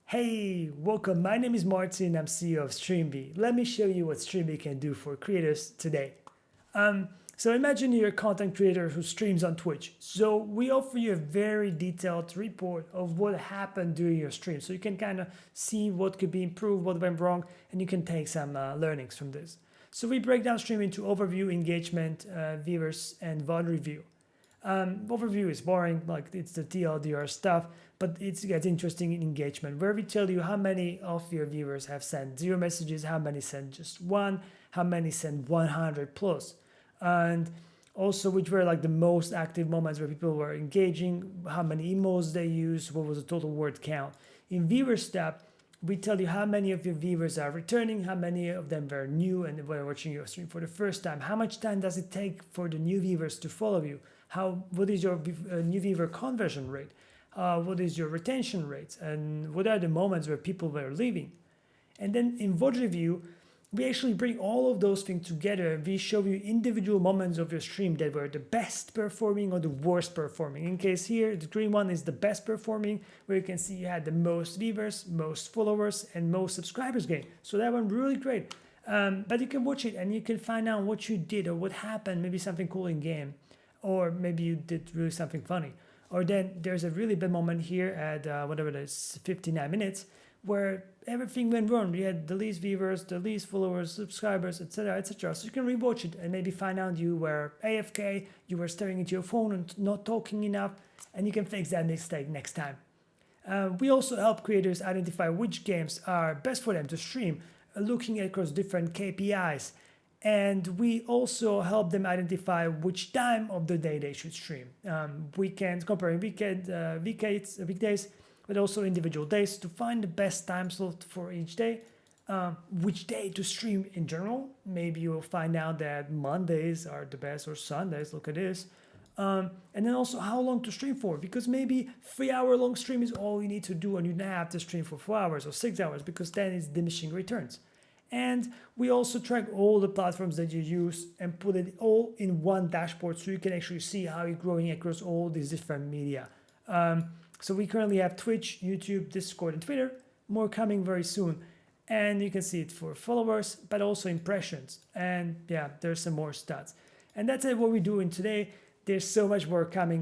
Hey, welcome. My name is Martin. I'm CEO of StreamBee. Let me show you what StreamBee can do for creators today. So imagine you're a content creator who streams on Twitch. So we offer you a very detailed report of what happened during your stream. So you can kind of see what could be improved, what went wrong, and you can take some learnings from this. So we break down stream into overview, engagement, viewers, and VOD review. Overview is boring, like it's the TLDR stuff, but it gets interesting in engagement, where we tell you how many of your viewers have sent 0 messages, how many sent just 1, how many sent 100 plus, and also which were like the most active moments where people were engaging, how many emotes they used, what was the total word count. In viewers tab, we tell you how many of your viewers are returning, how many of them were new and were watching your stream for the first time, how much time does it take for the new viewers to follow you, what is your new viewer conversion rate, what is your retention rates, and what are the moments where people were leaving. And then in VOD review, we actually bring all of those things together. We show you individual moments of your stream that were the best performing or the worst performing. In case here, the green one is the best performing, where you can see you had the most viewers, most followers, and most subscribers gained. So that one really great. But you can watch it and you can find out what you did or what happened, maybe something cool in game, or maybe you did really something funny. Or then there's a really bad moment here at whatever it is, 59 minutes, where everything went wrong. We had the least viewers, the least followers, subscribers, etc., etc. So you can rewatch it and maybe find out you were AFK, you were staring at your phone and not talking enough, and you can fix that mistake next time. We also help creators identify which games are best for them to stream, looking across different KPIs. And we also help them identify which time of the day they should stream. Weekends, comparing weekdays, but also individual days to find the best time slot for each day. Which day to stream in general. Maybe you'll find out that Mondays are the best or Sundays, look at this. And then also how long to stream for, because maybe 3-hour long stream is all you need to do and you don't have to stream for 4 hours or 6 hours, because then it's diminishing returns. And we also track all the platforms that you use and put it all in one dashboard so you can actually see how you're growing across all these different media. So we currently have Twitch, YouTube, Discord, and Twitter, more coming very soon. And you can see it for followers, but also impressions. And yeah, there's some more stats. And that's what we're doing today. There's so much more coming.